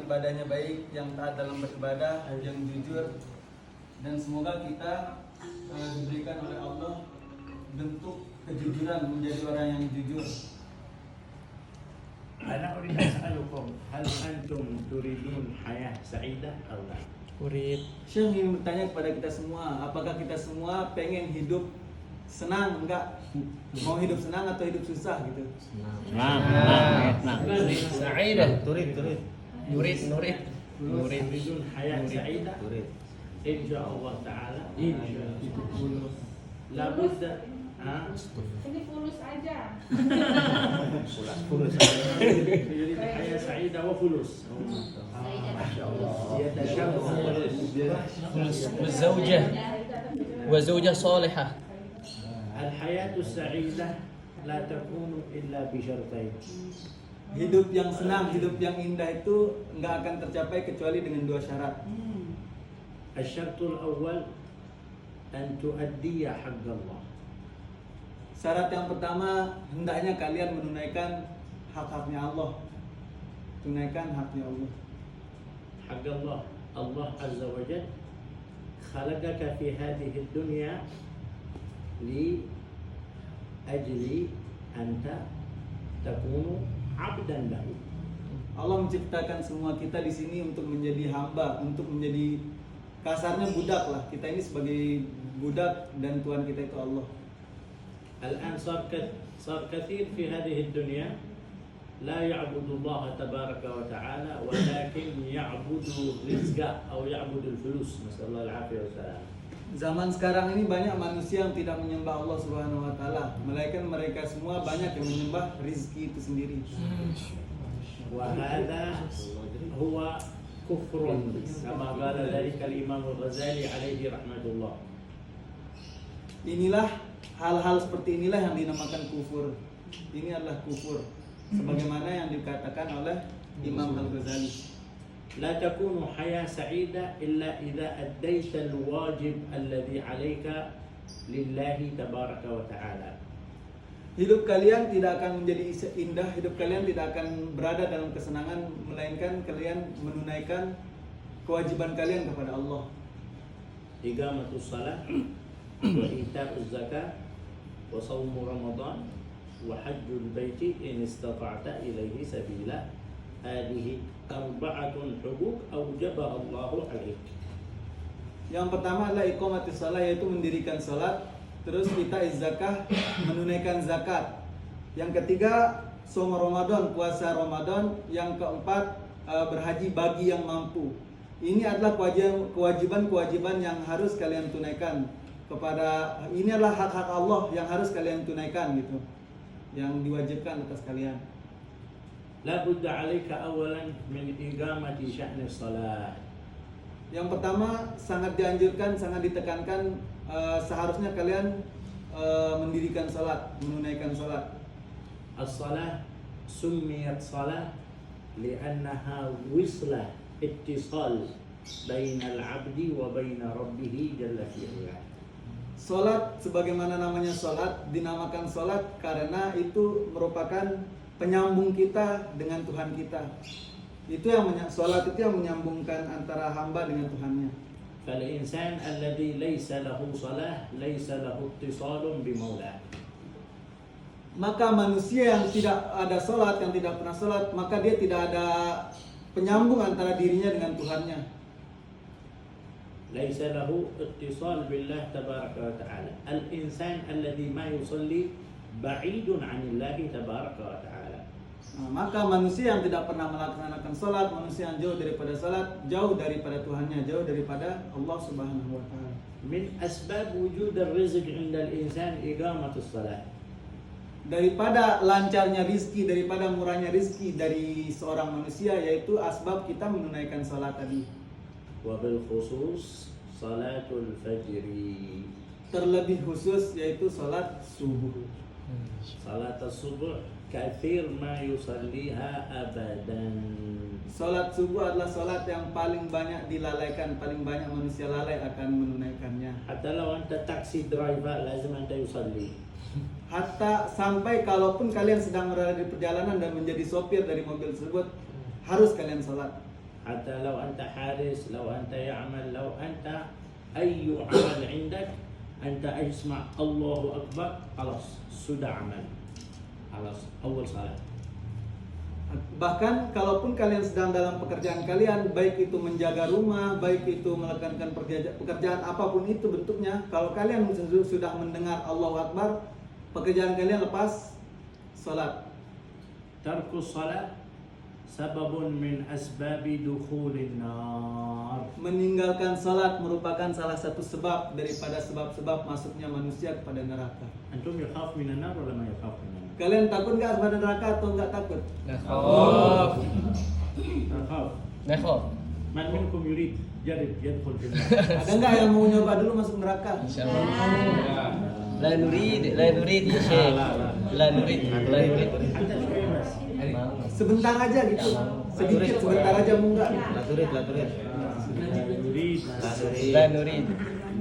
ibadahnya baik, yang taat dalam beribadah, yang jujur, dan semoga kita diberikan oleh Allah bentuk kejujuran menjadi orang yang jujur. Ana urid as'alukum hal antum turidun hayah sa'idah atau la? Urid. Syekh ingin bertanya kepada kita semua, apakah kita semua pengen hidup senang? Enggak? Mau hidup senang atau hidup susah gitu? Nah. Sa'idah. Turid. Nurid. Turidun hayah sa'idah? Turid. Insyaallah taala. Labudda Ini fulus aja. fulus. Hayah sa'idah wa fulus. وزوجة صالحة. الحياة السعيدة لا تكون إلا بشرطين. Hidup yang senang, hidup yang indah itu nggak akan tercapai kecuali dengan dua syarat. الشرط الأول أن تؤدي حق الله. Syarat yang pertama, hendaknya kalian menunaikan hak-haknya Allah. Tunaikan haknya Allah. حق الله. الله عز وجل خلقك في هذه الدنيا لأجل أنت تكون عبدا له. Allah menciptakan semua kita di sini untuk menjadi hamba, untuk menjadi kasarnya budak lah. Kita ini sebagai budak dan Tuhan kita itu Allah. الآن صار كثير في هذه الدنيا لا يعبد الله تبارك وتعالى ولكن يعبد الرزق أو يعبد الفلوس. نسأل الله العافية والسلامة. Zaman sekarang ini banyak manusia yang tidak menyembah Allah Subhanahu wa taala, melainkan mereka semua banyak yang menyembah rizki itu sendiri. وهذا هو كفر كما قال ذلك الإمام الغزالي عليه رحمة الله. Inilah hal-hal seperti inilah yang dinamakan kufur. Ini adalah kufur sebagaimana yang dikatakan oleh Imam Al-Ghazali. لا تكون حياة سعيدة إلا إذا أديت الواجب الذي عليك لله تبارك وتعالى. Hidup kalian tidak akan menjadi indah, hidup kalian tidak akan berada dalam kesenangan melainkan kalian menunaikan kewajiban kalian kepada Allah. إقامة الصلاة وإيتاء الزكاة وصوم رمضان وحج البيت إن استطعت إليه سبيلا. هذه أربعة حقوق أوجبها الله عليك. Yang pertama adalah iqamatus shalah, yaitu mendirikan salat, terus itaiz zakah, menunaikan zakat. Yang ketiga shaum Ramadan, puasa Ramadan. Yang keempat berhaji bagi yang mampu. Ini adalah kewajiban-kewajiban yang harus kalian tunaikan. Ini adalah hak-hak Allah yang harus kalian tunaikan gitu, yang diwajibkan atas kalian. لا بد عليك أولا من إقامة شأن الصلاة. Yang pertama sangat dianjurkan, sangat ditekankan, seharusnya kalian mendirikan salat, menunaikan salat. الصلاة سميت صلاة لأنها وصلة اتصال بين العبد وبين ربه جل في علاه. Salat sebagaimana namanya salat dinamakan salat karena itu merupakan penyambung kita dengan Tuhan kita. Salat itu yang menyambungkan antara hamba dengan Tuhannya. فالإنسان الذي ليس له صلاة ليس له اتصال بمولاه. Maka manusia yang tidak ada salat, yang tidak pernah salat, maka dia tidak ada penyambung antara dirinya dengan Tuhannya. ليس له اتصال بالله تبارك وتعالى. الإنسان الذي ما يصلي بعيد عن الله تبارك وتعالى. Maka manusia yang tidak pernah melaksanakan salat, manusia yang jauh daripada salat, jauh daripada Tuhannya, jauh daripada Allah Subhanahu wa taala. من أسباب وجود الرزق عند الإنسان إقامة الصلاة. Daripada lancarnya rizki, daripada murahnya rizki dari seorang manusia, yaitu asbab kita menunaikan salat tadi. وبالخصوص صلاة الفجر. Terlebih khusus yaitu salat subuh. صلاة الصبح كثير ما يصليها أبدا. Salat subuh adalah salat yang paling banyak dilalaikan, paling banyak manusia lalai akan menunaikannya. حتى لو أنت تاكسي درايفر لازم أنت يصلي. Hatta sampai kalaupun kalian sedang berada di perjalanan dan menjadi sopir dari mobil tersebut, harus kalian salat. حتى لو أنت حارس، لو أنت يعمل، لو أنت أي عمل عندك، أنت اسمع الله أكبر، خلاص sudah amal، خلاص أول صلاة. Bahkan kalaupun kalian sedang dalam pekerjaan kalian, baik itu menjaga rumah, baik itu melakukan pekerjaan apapun itu bentuknya, kalau kalian sudah mendengar Allahu Akbar, pekerjaan kalian lepas salat. ترك الصلاة سبب من أسباب دخول النار. Meninggalkan salat merupakan salah satu sebab daripada sebab-sebab masuknya manusia kepada neraka. أنتم يخاف من النار ولا ما يخاف من النار؟ Kalian takut nggak kepada neraka atau nggak takut? نخاف تخاف. نخاف من منكم يريد جرب يدخل في النار؟ Ada nggak yang mau nyoba dulu masuk neraka? إن شاء الله لا نريد لا نريد يا شيخ لا نريد لا نريد حتى شوية بس. Sebentar aja gitu, sedikit sebentar aja mau nggak? لا نريد. لا نريد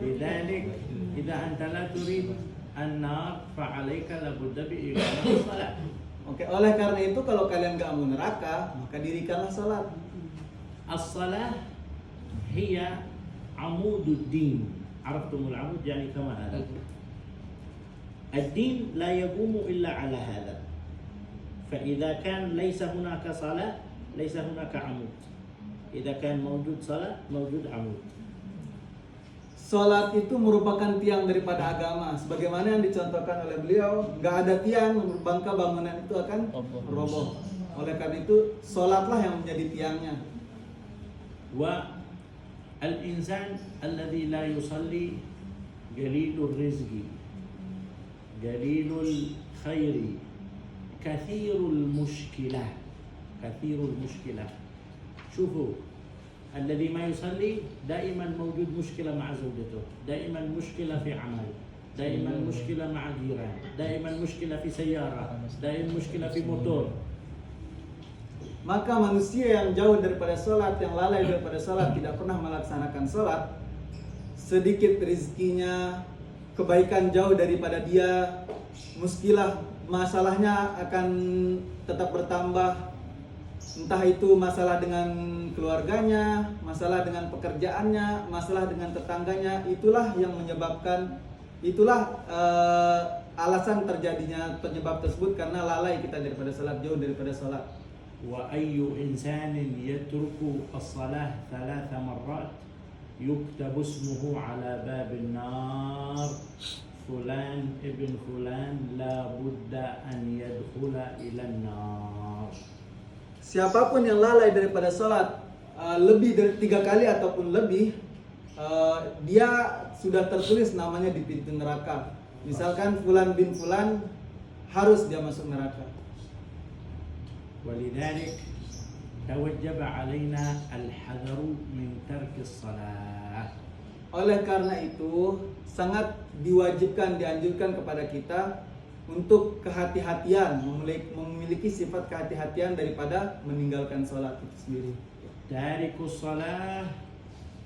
لذلك إذا أنت لا تريد النار فعليك لابد بإقامة الصلاة. Oke, oleh karena itu kalau kalian nggak mau neraka, maka dirikanlah salat. الصلاة هي عمود الدين. عرفتم العمود يعني كما هذا. الدين لا يقوم إلا على هذا. فإذا كان ليس هناك صلاة ليس هناك عمود. إذا كان موجود صلاة موجود عمود. Salat itu merupakan tiang daripada agama, sebagaimana yang dicontohkan oleh beliau. Nggak ada tiang, bangka bangunan itu akan roboh. Oleh karena itu, salatlah yang menjadi tiangnya. والإنسان الذي لا يصلي قليل الرزق قليل الخير كثير المشكلة كثير المشكلة. شوفوا الذي ما يصلي دائما موجود مشكلة مع زوجته، دائما مشكلة في عمل، دائما مشكلة مع جيران، دائما مشكلة في سيارة، دائما مشكلة في موتور. Maka manusia yang jauh daripada sholat, yang lalai daripada sholat, tidak pernah melaksanakan sholat, sedikit rezekinya, kebaikan jauh daripada dia, muskilah, masalahnya akan tetap bertambah. Entah itu masalah dengan keluarganya, masalah dengan pekerjaannya, masalah dengan tetangganya. Itulah yang menyebabkan, itulah alasan terjadinya penyebab tersebut, karena lalai kita daripada sholat, jauh daripada sholat. وأي إنسان يترك الصلاة 3 مرات يكتب اسمه على باب النار فلان ابن فلان لا بد أن يدخل إلى النار. Siapapun yang lalai daripada sholat lebih dari 3 kali ataupun lebih, dia sudah tertulis namanya di pintu neraka. Misalkan Fulan bin Fulan, harus dia masuk neraka. ولذلك توجب علينا الحذر من ترك الصلاة. Oleh karena itu, sangat diwajibkan, dianjurkan kepada kita untuk kehati-hatian, memiliki sifat kehati-hatian daripada meninggalkan sholat itu sendiri. تارك الصلاة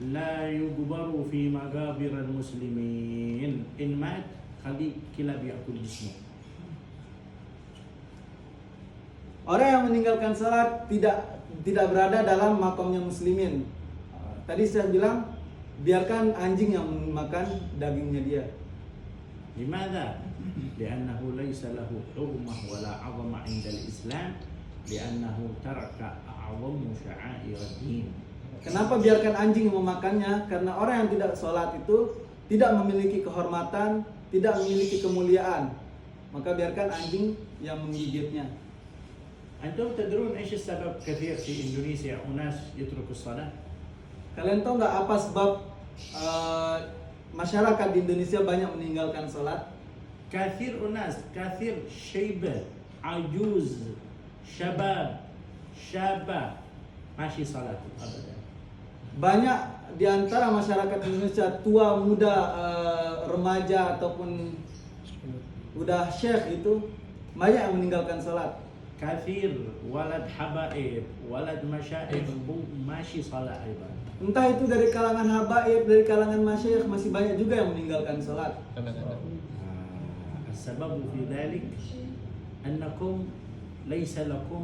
لا يجبر في مقابر المسلمين. إن مات خلي كلاب يأكل جسمه. Orang yang meninggalkan sholat tidak berada dalam makamnya muslimin. Tadi saya bilang, biarkan anjing yang makan dagingnya dia. لماذا؟ لأنه ليس له حرمة ولا عظمة عند الإسلام لأنه ترك أعظم شعائر الدين. Kenapa biarkan anjing yang memakannya? Karena orang yang tidak sholat itu tidak memiliki kehormatan, tidak memiliki kemuliaan. Maka biarkan anjing yang menggigitnya. أنتم تدرون إيش السبب كثير في إندونيسيا أناس يتركوا الصلاة؟ Kalian tahu nggak apa sebab masyarakat di Indonesia banyak meninggalkan sholat? كثير أناس كثير شيبة عجوز شباب شابة ماشي صلاة أبدا. Banyak di antara masyarakat Indonesia, tua, muda, remaja ataupun udah syekh itu, banyak yang meninggalkan sholat. كثير ولد حبائب ولد مشايخ ماشي صلاة أيضا. Entah itu dari kalangan habaib, dari kalangan masyayikh, masih banyak juga yang meninggalkan sholat. السبب في ذلك أنكم ليس لكم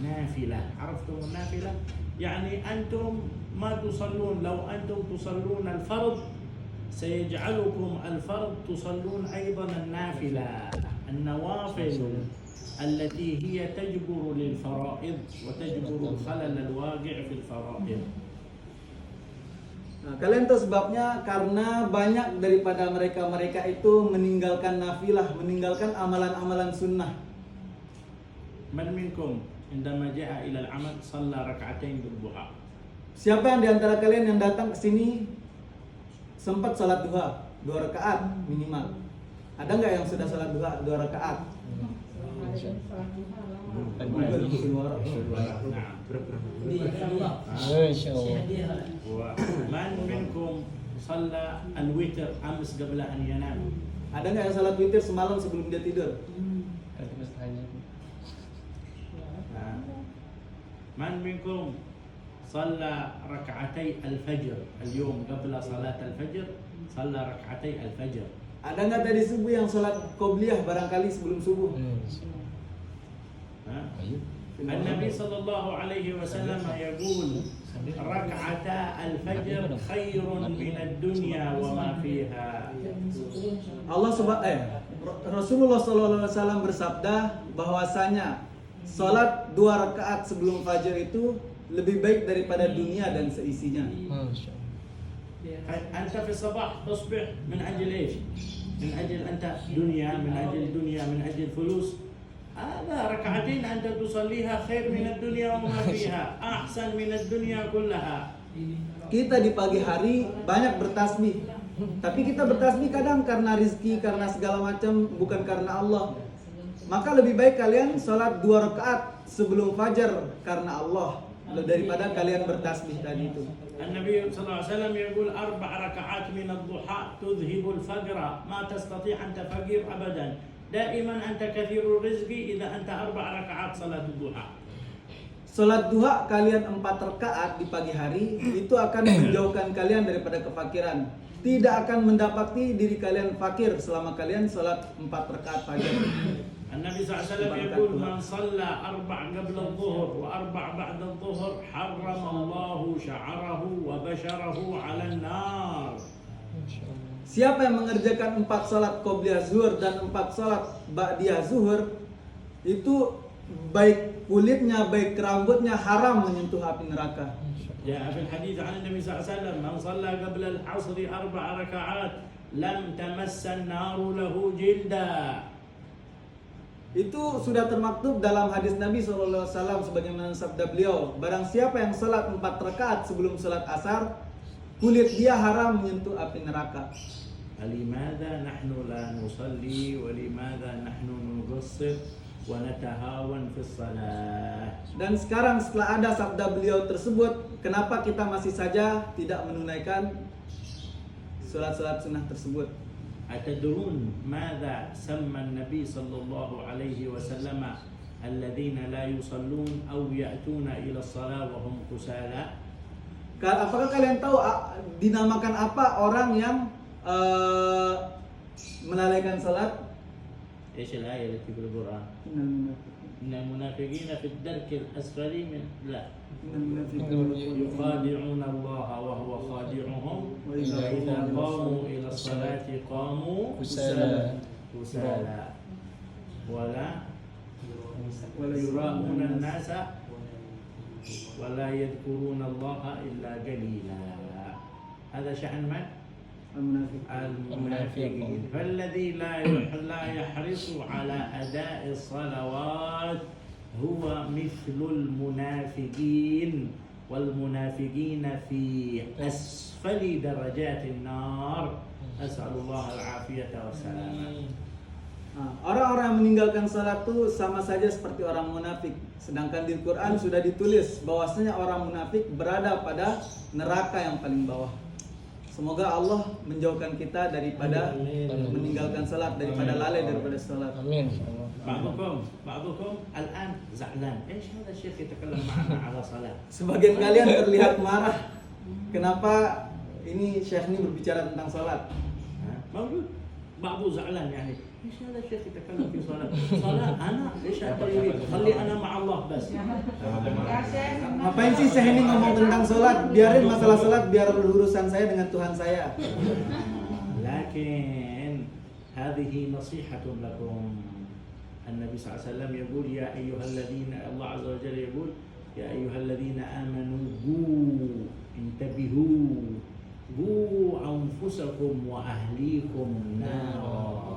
نافلة. عرفتم النافلة؟ يعني أنتم ما تصلون، لو أنتم تصلون الفرض سيجعلكم الفرض تصلون أيضا النافلة، النوافل التي هي تجبر للفرائض وتجبر الخلل الواقع في الفرائض. Nah, kalian tahu sebabnya karena banyak daripada mereka itu meninggalkan nafilah, meninggalkan amalan-amalan sunnah. من منكم عندما جاء إلى العمل صلى ركعتين بالضحى؟ Siapa yang diantara kalian yang datang ke sini sempat salat duha 2 rakaat minimal? Ada nggak yang sudah salat duha 2 rakaat? نعم. Masya Allah. ومن منكم صلى الوتر أمس قبل أن ينام؟ Ada nggak yang salat witir semalam sebelum dia tidur? من منكم صلى ركعتي الفجر اليوم قبل صلاة الفجر؟ صلى ركعتي الفجر. Ada nggak tadi subuh yang salat qobliyah barangkali sebelum subuh? النبي صلى الله عليه وسلم يقول ركعتا الفجر خير من الدنيا وما فيها. Rasulullah SAW bersabda bahwasanya salat 2 rakaat sebelum fajar itu lebih baik daripada dunia dan seisinya. أنت في الصباح تصبح من أجل إيش؟ من أجل أنت دنيا، من أجل دنيا، من أجل فلوس. هذا ركعتين أنت تصليها خير من الدنيا وما فيها، أحسن من الدنيا كلها. Kita di pagi hari banyak bertasbih, tapi kita bertasbih kadang karena rizki, karena segala macam, bukan karena Allah. Maka lebih baik kalian salat 2 rakaat sebelum fajar karena Allah daripada kalian bertasbih tadi itu. النبي صلى الله عليه وسلم يقول 4 ركعات من الضحى تذهب الفقر، ما تستطيع أنت فقير أبدا، دائما أنت كثير الرزق إذا أنت 4 ركعات صلاة الضحى. Salat duha kalian 4 rakaat di pagi hari itu akan menjauhkan kalian daripada kefakiran. Tidak akan mendapati diri kalian fakir selama kalian salat 4 rakaat pagi. النبي صلى الله عليه وسلم يقول من صلى 4 قبل الظهر و4 بعد الظهر حرم الله شعره وبشره على النار. Siapa yang mengerjakan 4 salat qobliyah zuhur dan 4 salat ba'diyah zuhur itu baik kulitnya, baik rambutnya haram menyentuh api neraka. جاء في الحديث عن النبي صلى الله عليه وسلم من صلى قبل العصر 4 ركعات لم تمس النار له جلدا. Itu sudah termaktub dalam hadis Nabi SAW sebagaimana sabda beliau, barang siapa yang salat 4 rakaat sebelum salat asar, kulit dia haram menyentuh api neraka. لماذا نحن لا نصلي ولماذا نحن نقصر ونتهاون في الصلاة؟ Dan sekarang setelah ada sabda beliau tersebut, kenapa kita masih saja tidak menunaikan salat-salat sunnah tersebut? أتدرون ماذا سمى النبي صلى الله عليه وسلم الذين لا يصلون أو يأتون إلى الصلاة وهم كسالى؟ Apakah kalian tahu dinamakan apa orang yang melalaikan salat? إيش الآية التي في القرآن؟ إن المنافقين في الدرك الأسفل من لا يخادعون الله وهو خادعهم وإذا قاموا إلى الصلاة قاموا كسالى ولا يراءون الناس ولا يذكرون الله إلا قليلا. هذا شأن من؟ المنافقين. فالذي لا يحرص على أداء الصلوات هو مثل المنافقين، والمنافقين في أسفل درجات النار. أسأل الله العافية والسلامة. Orang-orang yang meninggalkan salat itu sama saja seperti orang munafik. Sedangkan di Quran sudah ditulis bahwasanya orang munafik berada pada neraka yang paling bawah. Semoga Allah menjauhkan kita daripada meninggalkan salat, daripada lalai daripada salat. Amin. بعضكم الآن زعلان. إيش هذا الشيخ يتكلم معنا على صلاة؟ Sebagian kalian terlihat marah. Kenapa ini Syekh ini berbicara tentang salat? موجود بعضه زعلان يعني ايش هذا الشيخ يتكلم في صلاة؟ صلاة انا ايش انت يريد؟ خلي انا مع الله بس. Ya, Syekh. Ngapain sih saya ini ngomong tentang sholat? Biarin masalah sholat biar urusan saya dengan Tuhan saya. لكن هذه نصيحة لكم. النبي صلى الله عليه وسلم يقول يا أيها الذين الله عز وجل يقول يا أيها الذين آمنوا قوا انتبهوا قوا أنفسكم وأهليكم نارا.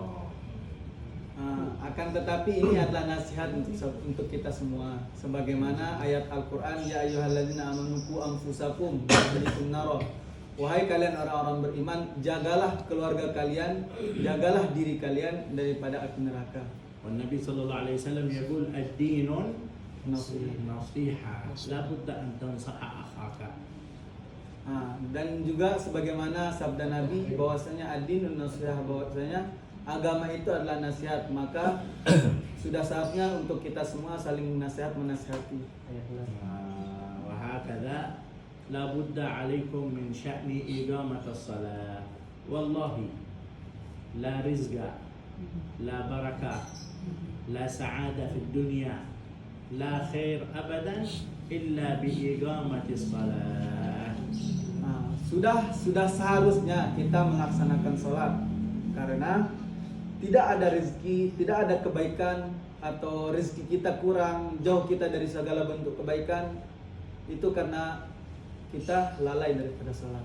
Akan tetapi ini adalah nasihat untuk kita semua. Sebagaimana ayat Al-Quran, Ya ayyuhalladzina amanu qu anfusakum wa ahlikum naro. Wahai kalian orang-orang beriman, jagalah keluarga kalian, jagalah diri kalian daripada api neraka. والنبي صلى الله عليه وسلم يقول الدين Nasihat. نصيحة لا بد أن تنصح أخاك. Dan juga sebagaimana sabda Nabi bahwasanya ad-dinun nasihat, bahwasanya agama itu adalah nasihat, maka sudah saatnya untuk kita semua saling menasihati. وهكذا لا بد عليكم من شأن إقامة الصلاة. والله لا رزق لا بركة لا سعادة في الدنيا لا خير أبدا إلا بإقامة الصلاة. Sudah seharusnya kita melaksanakan sholat, karena tidak ada rezeki, tidak ada kebaikan, atau rezeki kita kurang, jauh kita dari segala bentuk kebaikan, itu karena kita lalai daripada sholat.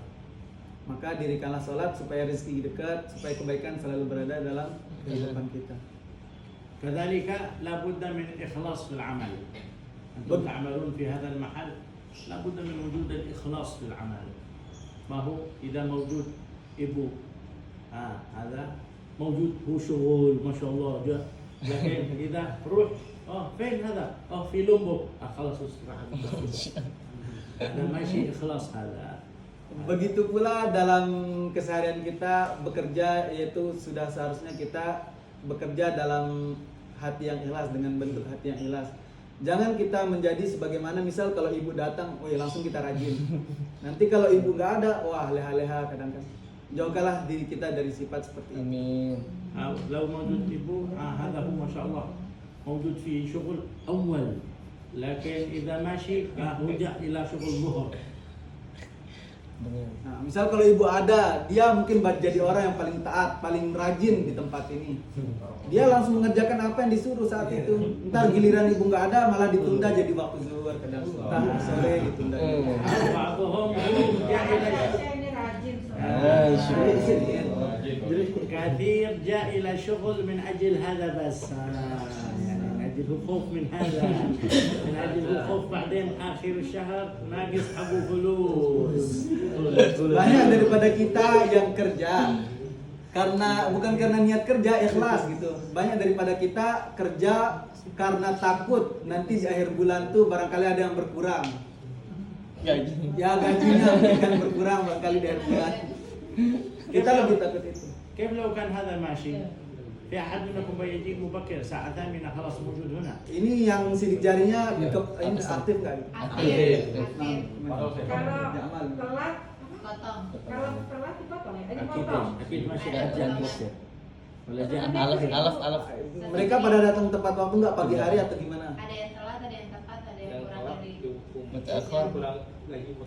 Maka dirikanlah sholat supaya rezeki dekat, supaya kebaikan selalu berada dalam kehidupan kita. كذلك لا بد من إخلاص في العمل. أنتم تعملون في هذا المحل لا بد من وجود الإخلاص في العمل. ما هو إذا موجود إبو هذا موجود هو شغل ما شاء الله جاء، لكن إذا روح فين هذا؟ في لومبو خلاص استراحة. هذا ماشي إخلاص هذا. Begitu pula dalam keseharian kita bekerja, yaitu sudah seharusnya kita bekerja dalam hati yang ikhlas, dengan bentuk hati yang ikhlas. Jangan kita menjadi sebagaimana misal kalau ibu datang, langsung kita rajin. Nanti kalau ibu nggak ada, leha-leha kadang-kadang. Jauhkanlah diri kita dari sifat seperti ini. Amin. لو موجود إبو هذا هو ما شاء الله موجود في شغل أول، لكن إذا ماشي رجع إلى شغل ظهر. Nah, misal kalau ibu ada, dia mungkin jadi orang yang paling taat, paling rajin di tempat ini. Dia langsung mengerjakan apa yang disuruh saat itu. Ntar giliran ibu nggak ada, malah ditunda jadi waktu zuhur, kadang sore ditunda. بعضهم جاء إلى Syekh ini rajin. كثير جاء إلى شغل من أجل هذا بس، يعني من أجل الخوف من هذا، من أجل الخوف بعدين آخر الشهر ناقص حقه فلوس. Banyak daripada kita yang kerja bukan karena niat kerja ikhlas gitu. Banyak daripada kita kerja karena takut nanti di akhir bulan tuh barangkali ada yang berkurang. Ya gajinya akan berkurang barangkali di akhir bulan. Kita lebih takut itu. كيف لو كان هذا ماشي؟ في أحد منكم بيجي مبكر الساعة 8 خلاص موجود هنا. Ini yang sidik jarinya ini aktif nggak? Aktif. Kalau Telat, Potong. kalau telat dipotong ya? Ini أكيد potong. أكيد ماشي أجل بكر ولا جاء Alaf. mereka pada datang tepat waktu nggak pagi hari atau gimana? Ada yang telat, ada yang tepat, ada yang kurang dari. Mutaakhir.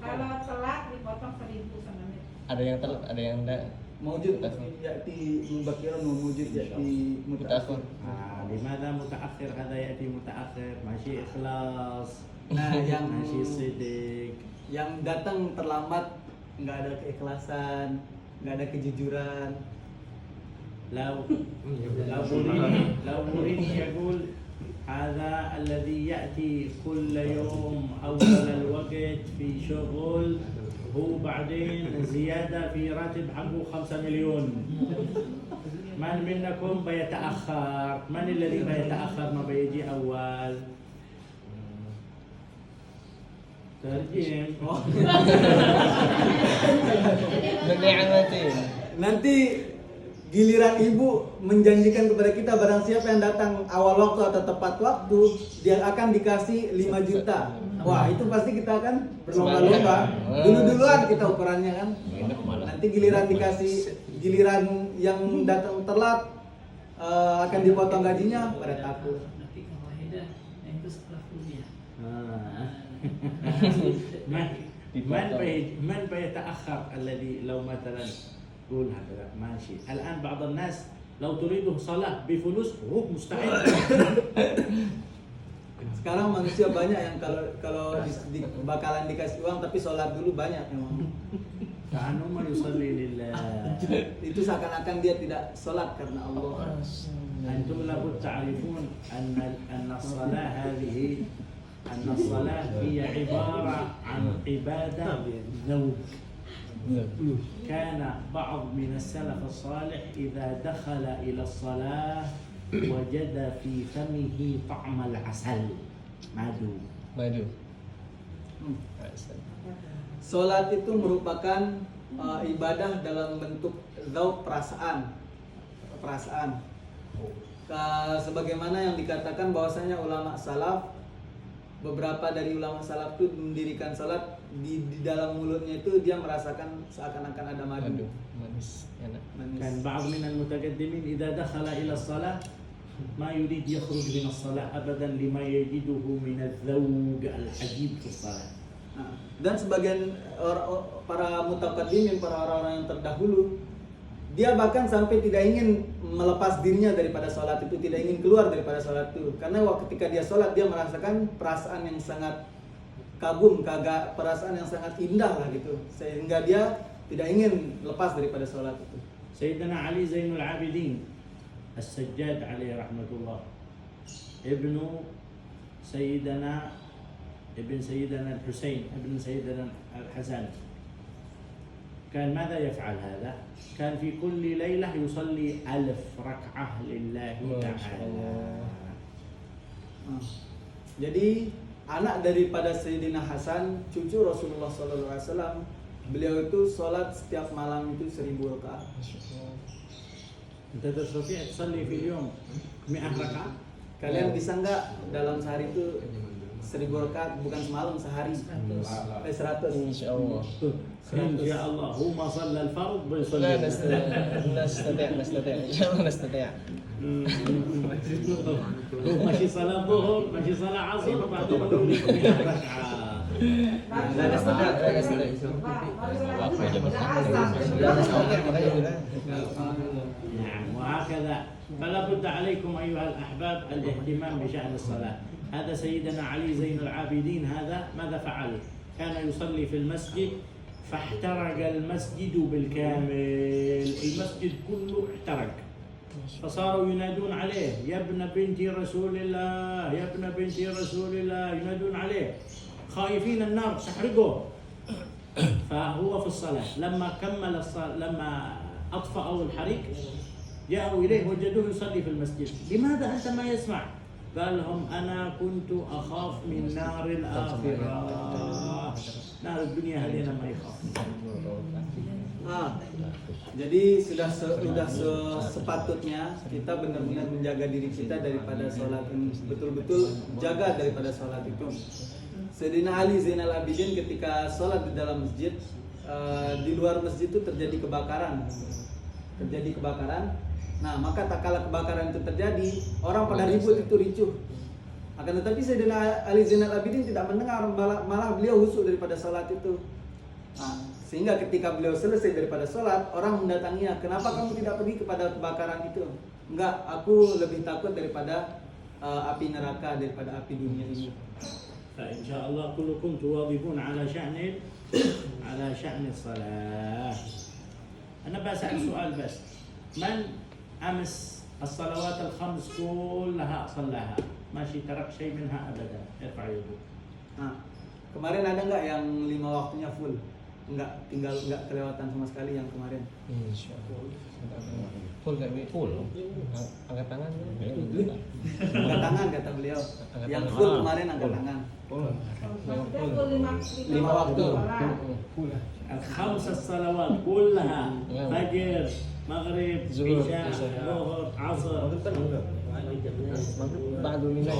Kalau telat dipotong 1.000 sama menit. Ada yang telat, ada yang enggak. Mewujud yaitu mubakiran mewujud yaitu mutaakhir. لماذا متأخر؟ هذا يأتي متأخر ماشي إخلاص. Nah, yang ماشي صدق. yang datang terlambat nggak ada keikhlasan, nggak ada kejujuran. لو مريد يقول هذا الذي يأتي كل يوم أول الوقت في شغل هو بعدين زيادة في راتب حقه 5 مليون. من منكم بيتأخر؟ من الذي بيتأخر ما بيجي أول؟ ترجم. Berni'matin. Nanti giliran ibu menjanjikan kepada kita barang siapa yang datang awal waktu atau tepat waktu, dia akan dikasih 5 juta. Wah, itu pasti kita akan berlomba-lomba. Dulu-duluan kita ukurannya kan. Nanti giliran yang datang telat akan dipotong gajinya pada takut. من بيتأخر الذي لو مثلا قول هكذا ماشي الآن بعض الناس لو تريده صلاة بفلوس هو مستعد. Sekarang manusia banyak yang kalau bakalan dikasih uang tapi sholat dulu banyak memang. كأنه ما يصلي لله. Itu seakan-akan dia tidak sholat karena Allah. أنتم لابد تعرفون أن الصلاة هذه هي عبارة عن عبادة ذوق. كان بعض من السلف الصالح إذا دخل إلى الصلاة وجد في فمه طعم العسل madu. Sholat itu merupakan ibadah dalam bentuk zauq, perasaan. Sebagaimana yang dikatakan bahwasanya ulama salaf, beberapa dari ulama salaf itu mendirikan sholat di dalam mulutnya itu dia merasakan seakan-akan ada madu. Manis, enak. كان بعض من المتقدمين إذا دخل إلى الصلاة ما يريد يخرج من الصلاة أبدا لما يجده من الذوق العجيب في الصلاة. Nah, dan sebagian para mutaqaddimin, para orang-orang yang terdahulu, dia bahkan sampai tidak ingin melepas dirinya daripada sholat itu, tidak ingin keluar daripada sholat itu, karena ketika dia sholat dia merasakan perasaan yang sangat kagum, perasaan yang sangat indah lah gitu, sehingga dia tidak ingin lepas daripada sholat itu. سيدنا علي زين العابدين السجاد عليه رحمة الله ابن سيدنا الحسين ابن سيدنا الحسن كان ماذا يفعل هذا؟ كان في كل ليلة يصلي 1000 ركعة لله تعالى. Jadi anak daripada Sayyidina Hasan, cucu Rasulullah SAW, beliau itu sholat setiap malam itu 1000 rakaat. أنت تستطيع تصلي في اليوم 100 ركعة؟ Kalian bisa nggak dalam sehari itu 1000 rakaat, bukan semalam, sehari? 100. Insyaallah. إن شاء الله هو ما صلى الفرض لا بيصلي نستطيع إن شاء الله نستطيع. هو ماشي صلاة ظهر ماشي صلاة عصر بعدين يقول لك 100 ركعة. لا نستطيع. نعم وهكذا فلا بد عليكم أيها الأحباب الاهتمام بشأن الصلاة. هذا سيدنا علي زين العابدين هذا ماذا فعل؟ كان يصلي في المسجد فاحترق المسجد بالكامل، المسجد كله احترق، فصاروا ينادون عليه يا ابن بنت رسول الله يا ابن بنت رسول الله، ينادون عليه خايفين النار تحرقه. فهو في الصلاة لما كمل الصلاة لما أطفأوا الحريق جاءوا إليه وجدوه يصلي في المسجد. لماذا أنت ما يسمع؟ قال لهم أنا كنت أخاف من نار الآخرة، نار الدنيا هذه ما يخاف. Jadi sudah sepatutnya kita benar-benar menjaga diri kita daripada sholat ini, betul-betul jaga daripada sholat itu. Sayyidina Ali Zainal Abidin ketika sholat di dalam masjid, di luar masjid itu terjadi kebakaran. Nah, maka tak kala kebakaran itu terjadi, orang pada ribut itu ricuh. Akan tetapi Sayyidina Ali Zainal Abidin tidak mendengar, malah beliau khusyuk daripada sholat itu. Nah, sehingga ketika beliau selesai daripada sholat, orang mendatanginya, kenapa kamu tidak pergi kepada kebakaran itu? Enggak, aku lebih takut daripada api neraka, daripada api dunia ini. فإن شاء الله كلكم تواظبون على شأن الصلاة. أنا بسأل سؤال بس، من أمس الصلوات الخمس كلها صلاها ماشي ترك شيء منها أبدا؟ ارفع يدك. Nah, kemarin ada nggak yang 5 waktunya full? Nggak kelewatan sama sekali yang kemarin. Full kami. Full. Angkat tangan. Angkat tangan kata beliau. Yang full kemarin angkat tangan. 5 waktu. الخمس الصلوات كلها فجر مغرب عشاء ظهر عصر. بعد منا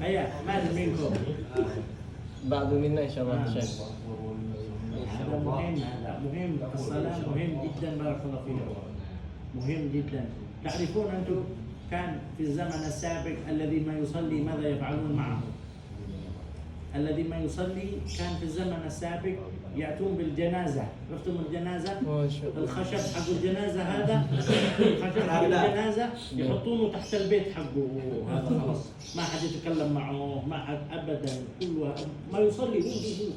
أيه من منكم؟ بعد منا إن شاء الله. هذا مهم، هذا مهم. الصلاة مهم جدا. بارك الله فيكم. مهم جدا. تعرفون أنتم كان في الزمن السابق الذي ما يصلي ماذا يفعلون معه؟ الذي ما يصلي كان في الزمن السابق يأتون بالجنازة. عرفتم الجنازة؟ الخشب حق الجنازة هذا، الخشب حق الجنازة يحطونه تحت البيت حقه. هذا خلاص ما حد يتكلم معه، ما حد أبدا. كله ما يصلي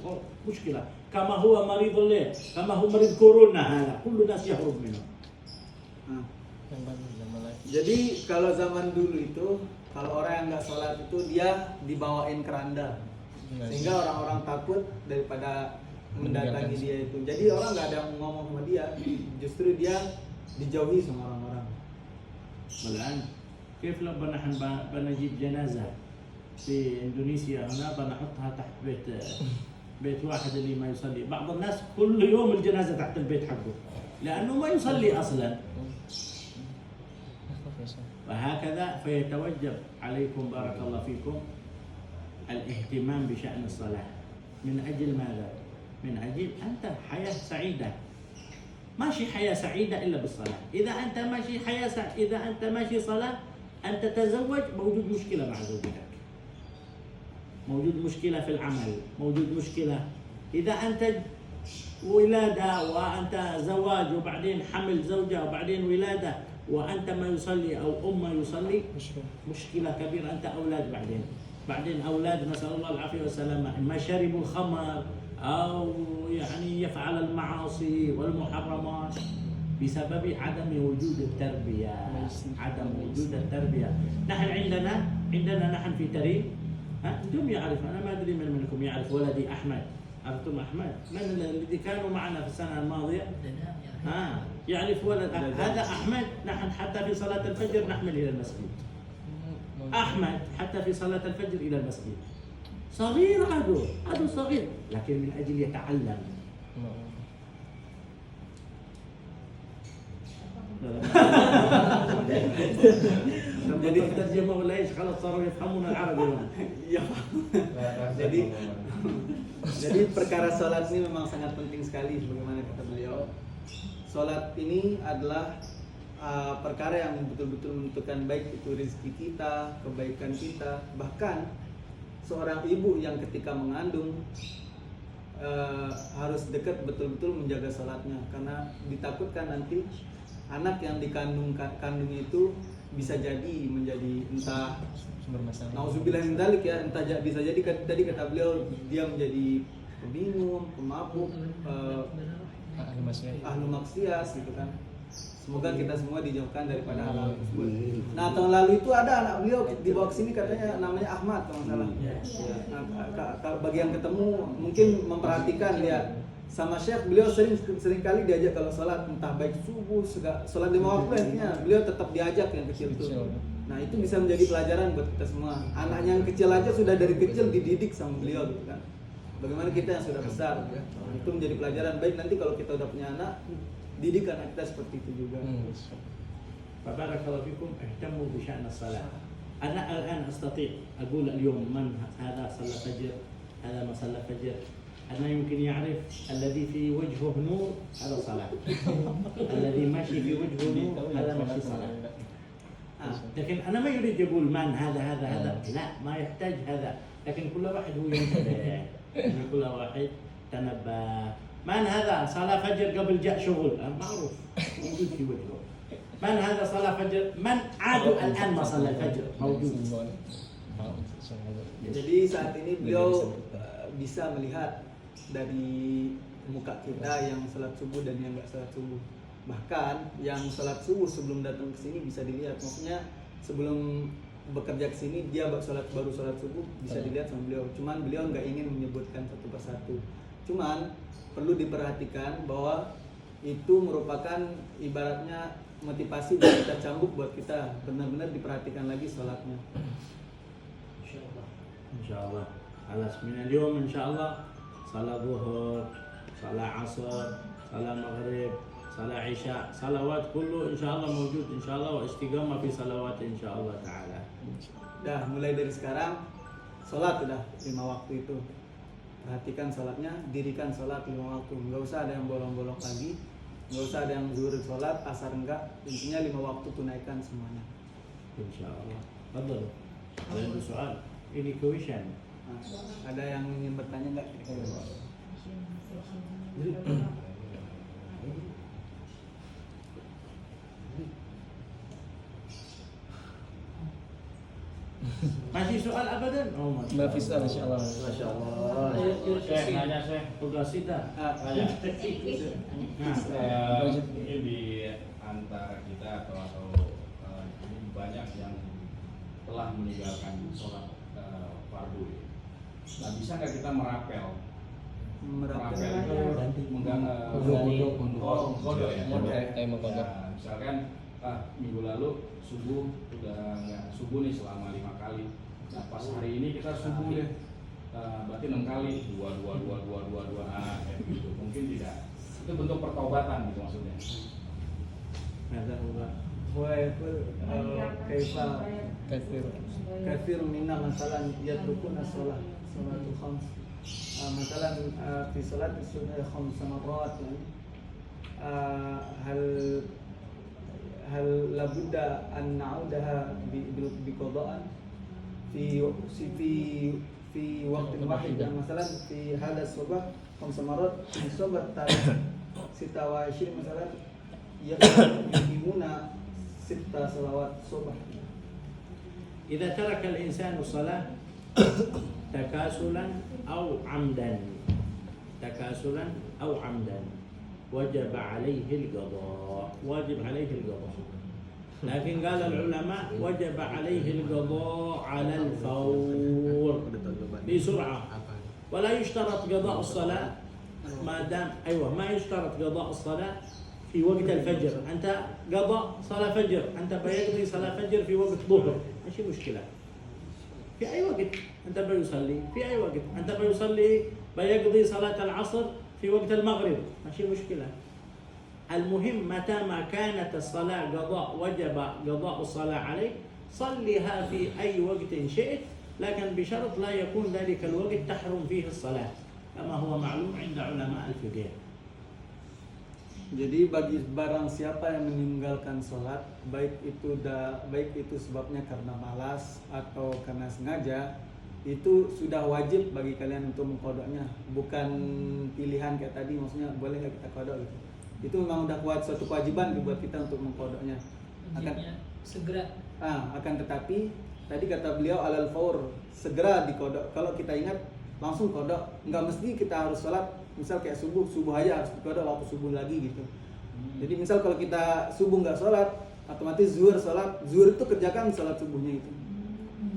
هو مشكلة. كما هو مريض الليل، كما هو مريض كورونا، هذا كل الناس يهرب منه. Jadi kalau zaman dulu itu, kalau orang yang nggak sholat itu dia dibawain keranda, sehingga orang-orang takut daripada mendatangi dia itu. Jadi orang nggak ada yang ngomong sama dia, justru dia dijauhi sama orang-orang. الآن كيف لو بنجيب جنازة في إندونيسيا هنا بنحطها تحت بيت واحد اللي ما يصلي. بعض الناس كل يوم الجنازة تحت البيت حقه لأنه ما يصلي أصلا. وهكذا فيتوجب عليكم بارك الله فيكم الاهتمام بشأن الصلاة. من أجل ماذا؟ من أجل أنت حياة سعيدة. ماشي حياة سعيدة إلا بالصلاة. إذا أنت ماشي إذا أنت ماشي صلاة، أن تتزوج موجود مشكلة مع زوجتك، موجود مشكلة في العمل، موجود مشكلة. إذا أنت ولادة وأنت زواج وبعدين حمل زوجة وبعدين ولادة وأنت ما يصلي أو ما يصلي، مشكلة كبيرة. أنت أولاد بعدين أولاد نسأل الله العافية والسلامة، ما شربوا الخمر أو يعني يفعل المعاصي والمحرمات بسبب عدم وجود التربية. عدم وجود التربية. نحن عندنا نحن في تريم، أنتم يعرف، أنا ما أدري من منكم يعرف ولدي أحمد. عرفتم أحمد؟ من الذي كانوا معنا في السنة الماضية؟ يعرف ولد هذا أحمد. نحن حتى في صلاة الفجر نحمل إلى المسجد. أحمد حتى في صلاة الفجر إلى المسجد. صغير عدو صغير، لكن من أجل يتعلم. jadi terjemah ولا ايش خلاص صاروا يفهمون العربي. Jadi perkara sholat ini memang sangat penting sekali, sebagaimana kata beliau. Sholat ini adalah perkara yang betul-betul menentukan baik itu rezeki kita, kebaikan kita. Bahkan seorang ibu yang ketika mengandung harus dekat betul-betul menjaga sholatnya, karena ditakutkan nanti anak yang dikandungnya itu bisa jadi menjadi entah nauzubillah min dzalik ya, entah bisa jadi tadi kata beliau dia menjadi pembingung, pemabuk, ahlu maksiat gitu kan. Semoga kita semua dijauhkan daripada hal tersebut. Nah, tahun lalu itu ada anak beliau dibawa ke sini, katanya namanya Ahmad kalau nggak salah. Nah, bagi yang ketemu mungkin memperhatikan lihat sama Syekh, beliau sering kali diajak kalau sholat, entah baik subuh, sholat 5 waktu intinya beliau tetap diajak yang kecil itu. Nah, itu bisa menjadi pelajaran buat kita semua. Anaknya yang kecil aja sudah dari kecil dididik sama beliau gitu kan. Bagaimana kita yang sudah besar, itu menjadi pelajaran baik nanti kalau kita udah punya anak, didik anak kita seperti itu juga. فبارك الله فيكم. اهتموا بشأن الصلاة. أنا الآن أستطيع أقول اليوم من هذا صلى فجر، هذا ما صلى فجر. أنا يمكن يعرف الذي في وجهه نور هذا صلاة، الذي ماشي في وجهه نور هذا ماشي صلاة. لكن أنا ما يريد يقول من هذا، لا، ما يحتاج هذا. لكن كل واحد هو ينتبه، يعني كل واحد تنبه. من هذا صلاة فجر قبل جاء شغل، معروف موجود في وجهه. من هذا صلاة فجر، من عادوا الآن ما صلى الفجر موجود. Jadi saat ini beliau bisa melihat dari muka kita yang salat subuh dan yang nggak salat subuh. Bahkan yang salat subuh sebelum datang ke sini bisa dilihat. Maksudnya sebelum bekerja ke sini dia baru salat subuh bisa dilihat sama beliau. Cuman beliau nggak ingin menyebutkan satu persatu. Cuman perlu diperhatikan bahwa itu merupakan ibaratnya motivasi buat kita, cambuk buat kita benar-benar diperhatikan lagi salatnya. Insyaallah. Alas min al-yawm insyaallah salat zuhur, salat asar, salat maghrib, salat isya, salawat kullu insyaallah mawjud insyaallah, wa istiqamah fi salawat insyaallah taala. Dah mulai dari sekarang salat udah 5 waktu itu. perhatikan sholatnya, dirikan sholat 5 waktu, nggak usah ada yang bolong-bolong lagi, nggak usah ada yang zuhur sholat, asar enggak, intinya 5 waktu tunaikan semuanya. Insyaallah. Betul. Ada soal. Ini question. Nah, ada yang ingin bertanya nggak? Masih soal abadan? Oh, Ma fi soal insyaallah. Masya Allah. Saya nanya saya tugas kita. Tanya. Ini di antara kita atau banyak yang telah meninggalkan sholat fardu. Nah, bisa nggak kita merapel? Merapel itu menggodok ya. Ya, misalkan minggu lalu subuh udah nggak subuh nih selama 5 kali. Nah, pas hari ini kita subuh deh. Berarti 6 kali, dua, kayak gitu. Mungkin tidak. Itu bentuk pertobatan gitu maksudnya. Ada enggak? Kaifa Kafir. kafir minna masalan yatrukuna sholat sholatul khams. Masalan fi sholat sunnah khams marrat yani. هل لابد أن نعودها بقضاء في وقت واحد مثلا في هذا الصباح 5 مرات في الصبح تاريخ 26 مثلا يقيمون 6 صلوات صبح. إذا ترك الإنسان الصلاة تكاسلا أو عمدا وجب عليه القضاء لكن قال العلماء وجب عليه القضاء على الفور بسرعة ولا يشترط قضاء الصلاة ما يشترط قضاء الصلاة في وقت الفجر. أنت قضاء صلاة فجر، أنت بيقضي صلاة فجر في وقت ظهر، ماشي مشكلة. في أي وقت أنت بيصلي، في أي وقت أنت بيقضي صلاة العصر في وقت المغرب، ماشي مشكلة. المهم متى ما كانت الصلاة وجب قضاء الصلاة عليك صليها في أي وقت شئت، لكن بشرط لا يكون ذلك الوقت تحرم فيه الصلاة كما هو معلوم عند علماء الفقه. Jadi bagi barang siapa yang meninggalkan sholat, baik itu sebabnya karena malas atau karena sengaja, itu sudah wajib bagi kalian untuk mengkodoknya, bukan pilihan kayak tadi, maksudnya boleh nggak kita kodok gitu. Itu memang udah suatu kewajiban buat kita untuk mengkodoknya. Akan tetapi tadi kata beliau alal faur, segera dikodok. Kalau kita ingat langsung kodok, nggak mesti kita harus sholat. Misal kayak subuh aja harus dikodok waktu subuh lagi gitu. Jadi misal kalau kita subuh nggak sholat, otomatis zuhur itu kerjakan sholat subuhnya itu.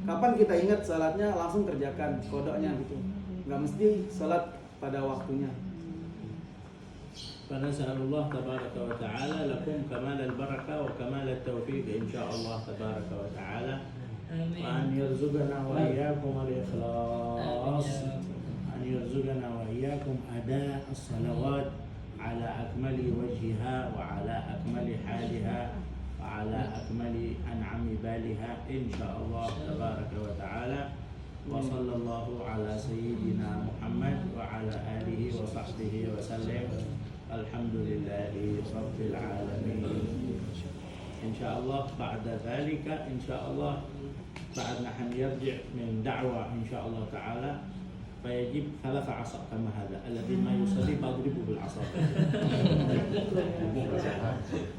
Kapan kita ingat sholatnya langsung kerjakan kodoknya gitu. Nggak mesti sholat pada waktunya. فنسأل الله تبارك وتعالى لكم كمال البركة وكمال التوفيق إن شاء الله تبارك وتعالى، وأن يرزقنا وإياكم الإخلاص، أن يرزقنا وإياكم أداء الصلوات على أكمل وجهها وعلى أكمل حالها وعلى أكمل أنعم بالها إن شاء الله تبارك وتعالى. وصلى الله على سيدنا محمد وعلى آله وصحبه وسلم. الحمد لله رب العالمين. إن شاء الله بعد ذلك إن شاء الله بعد نحن يرجع من دعوة إن شاء الله تعالى فيجيب 3 عصا كما هذا الذي ما يصلي فاضربه بالعصا.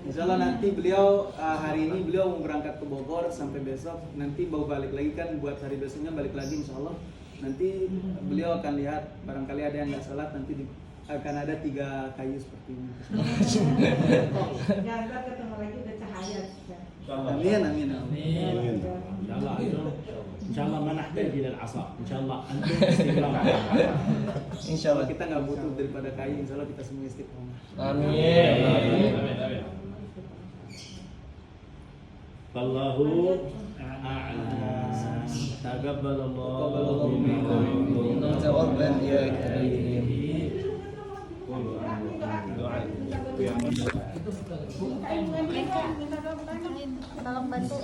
Insyaallah nanti beliau hari ini beliau mau berangkat ke Bogor sampai besok, nanti mau balik lagi kan buat hari besoknya balik lagi insyaallah. Nanti beliau akan lihat barangkali ada yang nggak salat, nanti akan ada 3 kayu seperti ini. Ya, ntar ketemu lagi udah cahaya. Amin. إن شاء الله ما نحتاج إلى العصا، إن شاء الله أنتم استقامة. Insyaallah kita nggak butuh daripada kayu, insyaallah kita semua istiqomah. Amin. فالله أعلم. تقبل الله منا تقبل يا كريم. Tolong bantu.